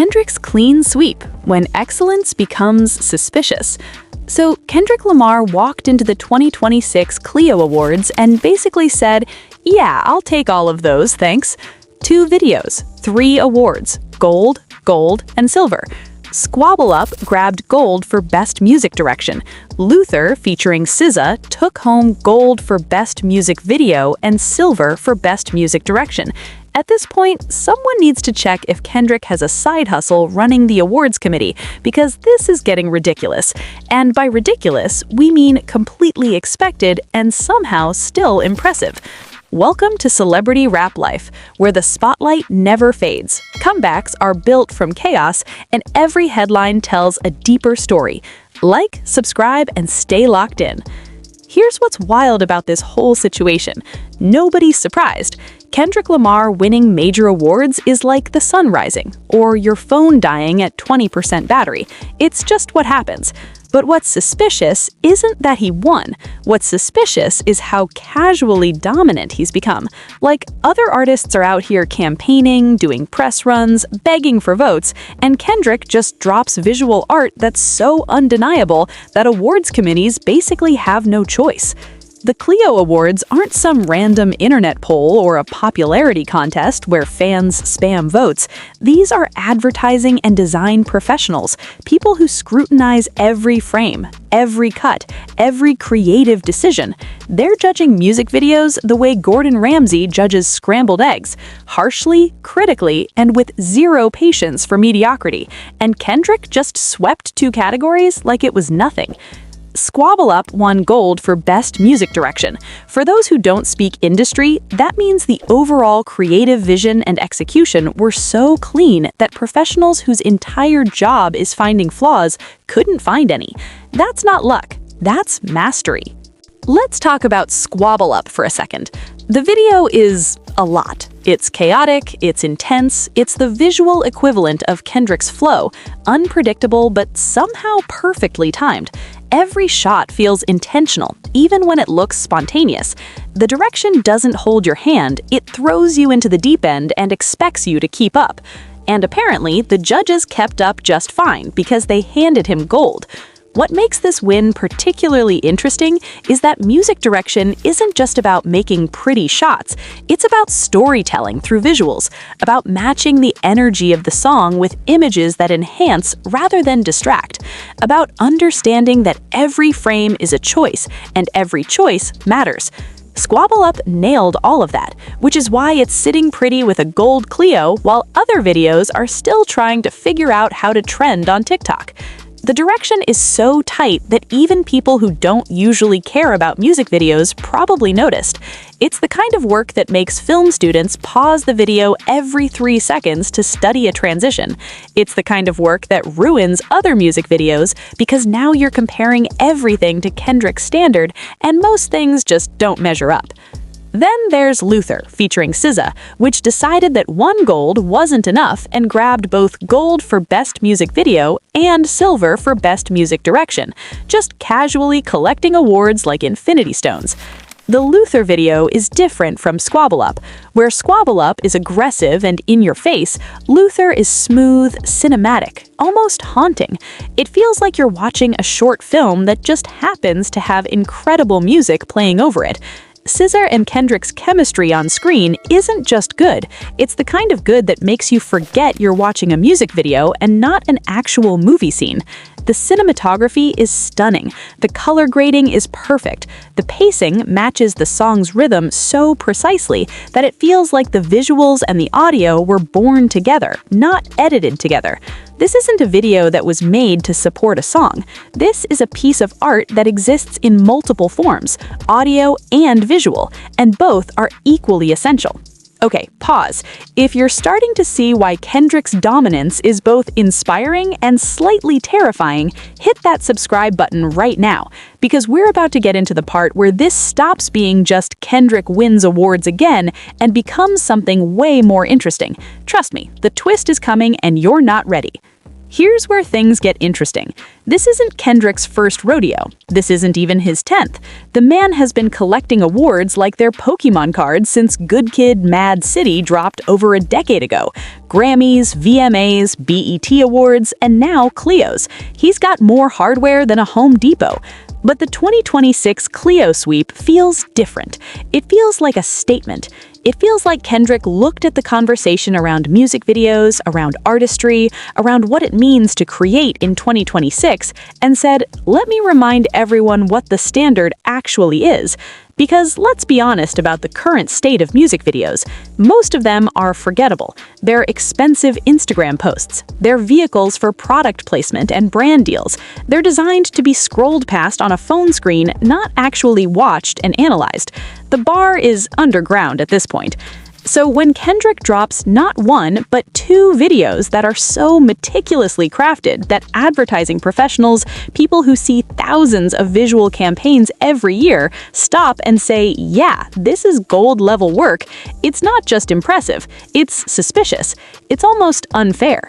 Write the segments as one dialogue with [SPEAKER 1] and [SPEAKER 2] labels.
[SPEAKER 1] Kendrick's clean sweep when excellence becomes suspicious. So Kendrick Lamar walked into the 2026 CLIO Awards and basically said, "Yeah, I'll take all of those, thanks." 2 videos, 3 awards, gold, gold, and silver. Squabble Up grabbed gold for Best Music Direction. Luther, featuring SZA, took home gold for Best Music Video and silver for Best Music Direction. At this point, someone needs to check if Kendrick has a side hustle running the awards committee, because this is getting ridiculous. And by ridiculous, we mean completely expected and somehow still impressive. Welcome to Celebrity Rap Life, where the spotlight never fades. Comebacks are built from chaos, and every headline tells a deeper story. Like, subscribe, and stay locked in. Here's what's wild about this whole situation. Nobody's surprised. Kendrick Lamar winning major awards is like the sun rising, or your phone dying at 20% battery. It's just what happens. But what's suspicious isn't that he won. What's suspicious is how casually dominant he's become. Like, other artists are out here campaigning, doing press runs, begging for votes, and Kendrick just drops visual art that's so undeniable that awards committees basically have no choice. The CLIO Awards aren't some random internet poll or a popularity contest where fans spam votes. These are advertising and design professionals, people who scrutinize every frame, every cut, every creative decision. They're judging music videos the way Gordon Ramsay judges scrambled eggs, harshly, critically, and with zero patience for mediocrity. And Kendrick just swept 2 categories like it was nothing. Squabble Up won gold for Best Music Direction. For those who don't speak industry, that means the overall creative vision and execution were so clean that professionals whose entire job is finding flaws couldn't find any. That's not luck, that's mastery. Let's talk about Squabble Up for a second. The video is a lot. It's chaotic, it's intense, it's the visual equivalent of Kendrick's flow, unpredictable but somehow perfectly timed. Every shot feels intentional, even when it looks spontaneous. The direction doesn't hold your hand, it throws you into the deep end and expects you to keep up. And apparently, the judges kept up just fine because they handed him gold. What makes this win particularly interesting is that music direction isn't just about making pretty shots, it's about storytelling through visuals, about matching the energy of the song with images that enhance rather than distract, about understanding that every frame is a choice and every choice matters. Squabble Up nailed all of that, which is why it's sitting pretty with a gold CLIO while other videos are still trying to figure out how to trend on TikTok. The direction is so tight that even people who don't usually care about music videos probably noticed. It's the kind of work that makes film students pause the video every 3 seconds to study a transition. It's the kind of work that ruins other music videos because now you're comparing everything to Kendrick's standard and most things just don't measure up. Then there's Luther, featuring SZA, which decided that 1 gold wasn't enough and grabbed both gold for Best Music Video and silver for Best Music Direction, just casually collecting awards like Infinity Stones. The Luther video is different from Squabble Up. Where Squabble Up is aggressive and in your face, Luther is smooth, cinematic, almost haunting. It feels like you're watching a short film that just happens to have incredible music playing over it. SZA and Kendrick's chemistry on screen isn't just good, it's the kind of good that makes you forget you're watching a music video and not an actual movie scene. The cinematography is stunning, the color grading is perfect, the pacing matches the song's rhythm so precisely that it feels like the visuals and the audio were born together, not edited together. This isn't a video that was made to support a song. This is a piece of art that exists in multiple forms, audio and visual, and both are equally essential. Okay, pause. If you're starting to see why Kendrick's dominance is both inspiring and slightly terrifying, hit that subscribe button right now, because we're about to get into the part where this stops being just Kendrick wins awards again and becomes something way more interesting. Trust me, the twist is coming and you're not ready. Here's where things get interesting. This isn't Kendrick's first rodeo. This isn't even his 10th. The man has been collecting awards like they're Pokemon cards since Good Kid, Mad City dropped over a decade ago. Grammys, VMAs, BET Awards, and now CLIOs. He's got more hardware than a Home Depot. But the 2026 CLIO sweep feels different. It feels like a statement. It feels like Kendrick looked at the conversation around music videos, around artistry, around what it means to create in 2026, and said, let me remind everyone what the standard actually is. Because let's be honest about the current state of music videos. Most of them are forgettable. They're expensive Instagram posts. They're vehicles for product placement and brand deals. They're designed to be scrolled past on a phone screen, not actually watched and analyzed. The bar is underground at this point. So when Kendrick drops not one, but 2 videos that are so meticulously crafted that advertising professionals, people who see thousands of visual campaigns every year, stop and say, yeah, this is gold-level work, it's not just impressive, it's suspicious. It's almost unfair.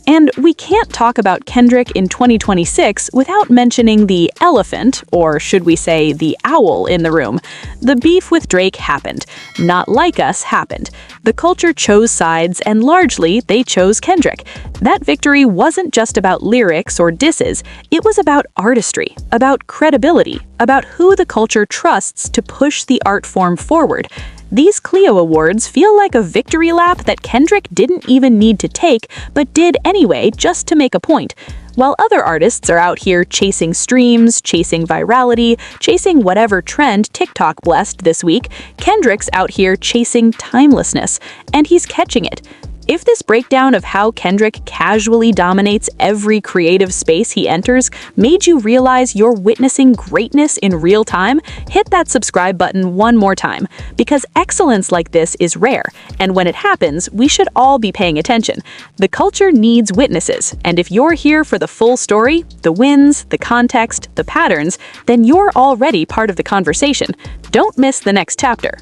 [SPEAKER 1] And we can't talk about Kendrick in 2026 without mentioning the elephant, or should we say the owl, in the room. The beef with Drake happened. Not Like Us happened. The culture chose sides, and largely they chose Kendrick. That victory wasn't just about lyrics or disses, it was about artistry, about credibility, about who the culture trusts to push the art form forward. These CLIO Awards feel like a victory lap that Kendrick didn't even need to take, but did anyway just to make a point. While other artists are out here chasing streams, chasing virality, chasing whatever trend TikTok blessed this week, Kendrick's out here chasing timelessness, and he's catching it. If this breakdown of how Kendrick casually dominates every creative space he enters made you realize you're witnessing greatness in real time, hit that subscribe button one more time, because excellence like this is rare, and when it happens, we should all be paying attention. The culture needs witnesses, and if you're here for the full story, the wins, the context, the patterns, then you're already part of the conversation. Don't miss the next chapter.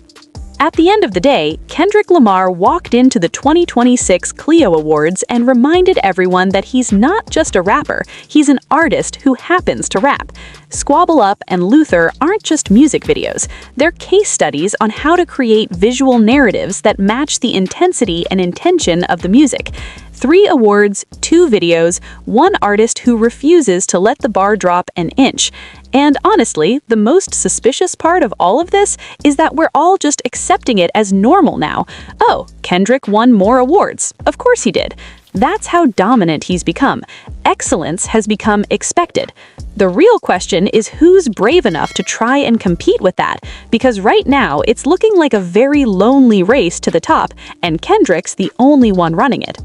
[SPEAKER 1] At the end of the day, Kendrick Lamar walked into the 2026 CLIO Awards and reminded everyone that he's not just a rapper, he's an artist who happens to rap. Squabble Up and Luther aren't just music videos, they're case studies on how to create visual narratives that match the intensity and intention of the music. 3 awards, 2 videos, 1 artist who refuses to let the bar drop an inch. And honestly, the most suspicious part of all of this is that we're all just accepting it as normal now. Oh, Kendrick won more awards. Of course he did. That's how dominant he's become. Excellence has become expected. The real question is who's brave enough to try and compete with that, because right now it's looking like a very lonely race to the top, and Kendrick's the only one running it.